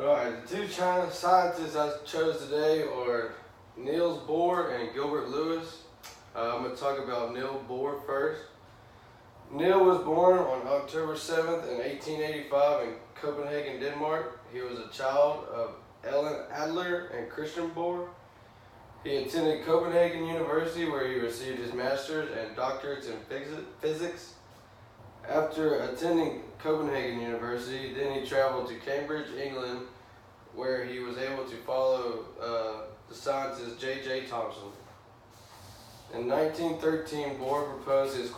Alright, the two scientists I chose today are Niels Bohr and Gilbert Lewis. I'm going to talk about Niels Bohr first. Niels was born on October 7th in 1885 in Copenhagen, Denmark. He was a child of Ellen Adler and Christian Bohr. He attended Copenhagen University, where he received his master's and doctorates in physics. After attending Copenhagen University, then he traveled to Cambridge, England, where he was able to follow the scientist J.J. Thomson. In 1913, Bohr proposed his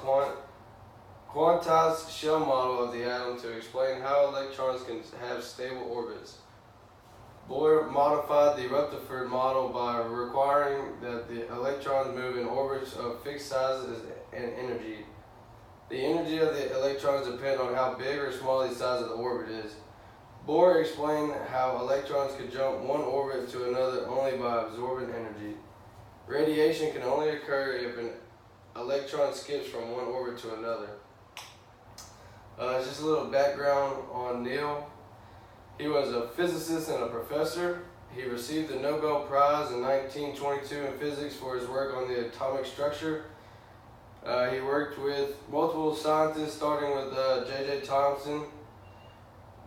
quantized shell model of the atom to explain how electrons can have stable orbits. Bohr modified the Rutherford model by requiring that the electrons move in orbits of fixed sizes and energy. The energy of the electrons depend on how big or small the size of the orbit is. Bohr explained how electrons could jump one orbit to another only by absorbing energy. Radiation can only occur if an electron skips from one orbit to another. Just a little background on Niels. He was a physicist and a professor. He received the Nobel Prize in 1922 in physics for his work on the atomic structure. He worked with multiple scientists, starting with J.J. Thomson.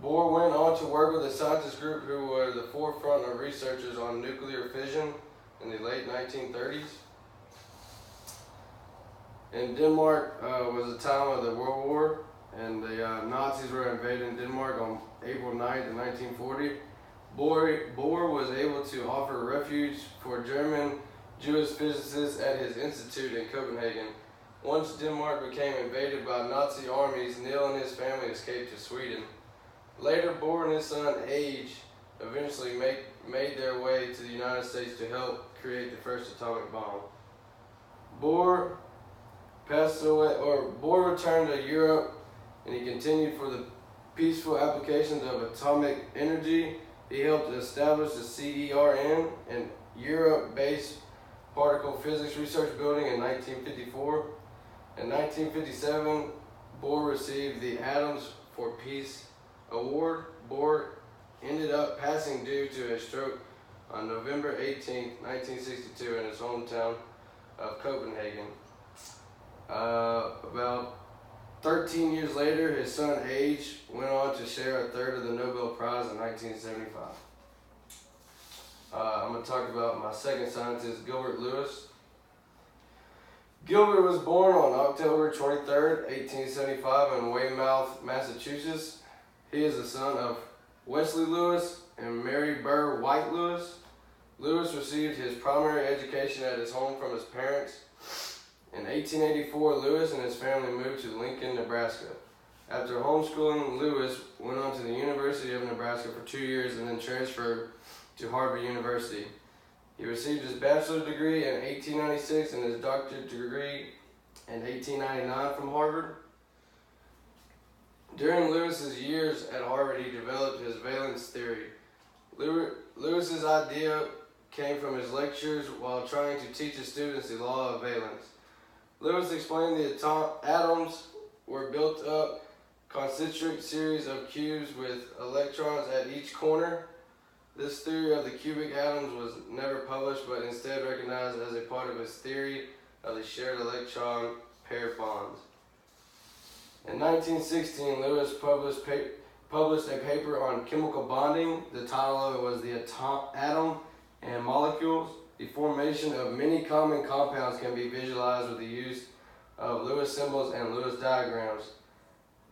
Bohr went on to work with a scientist group who were the forefront of researchers on nuclear fission in the late 1930s. In Denmark was the time of the World War, and the Nazis were invading Denmark on April 9th, 1940. Bohr was able to offer refuge for German Jewish physicists at his institute in Copenhagen. Once Denmark became invaded by Nazi armies, Niels and his family escaped to Sweden. Later, Bohr and his son Age eventually made their way to the United States to help create the first atomic bomb. Bohr returned to Europe, and he continued for the peaceful applications of atomic energy. He helped establish the CERN, an Europe-based particle physics research building, in 1954. In 1957, Bohr received the Atoms for Peace Award. Bohr ended up passing due to a stroke on November 18, 1962 in his hometown of Copenhagen. About 13 years later, his son Age went on to share a third of the Nobel Prize in 1975. I'm going to talk about my second scientist, Gilbert Lewis. Gilbert was born on October 23rd, 1875 in Weymouth, Massachusetts. He is the son of Wesley Lewis and Mary Burr White Lewis. Lewis received his primary education at his home from his parents. In 1884, Lewis and his family moved to Lincoln, Nebraska. After homeschooling, Lewis went on to the University of Nebraska for 2 years and then transferred to Harvard University. He received his bachelor's degree in 1896 and his doctorate degree in 1899 from Harvard. During Lewis's years at Harvard, he developed his valence theory. Lewis's idea came from his lectures while trying to teach his students the law of valence. Lewis explained the atoms were built up concentric series of cubes with electrons at each corner. This theory of the cubic atoms was never published, but instead recognized as a part of his theory of the shared electron pair bonds. In 1916, Lewis published a paper on chemical bonding. The title of it was "The Atom and Molecules. The formation of many common compounds can be visualized with the use of Lewis symbols and Lewis diagrams.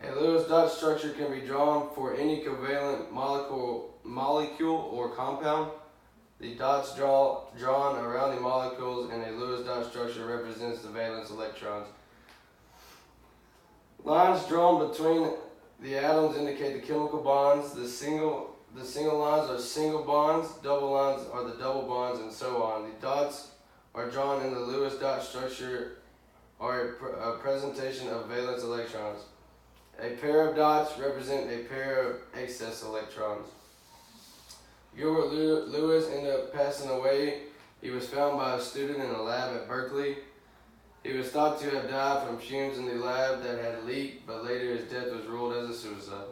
A Lewis dot structure can be drawn for any covalent molecule or compound. The dots drawn around the molecules in a Lewis dot structure represents the valence electrons. Lines drawn between the atoms indicate the chemical bonds. The single lines are single bonds, double lines are the double bonds, and so on. The dots are drawn in the Lewis dot structure are a presentation of valence electrons. A pair of dots represent a pair of excess electrons. Gilbert Lewis ended up passing away. He was found by a student in a lab at Berkeley. He was thought to have died from fumes in the lab that had leaked, but later his death was ruled as a suicide.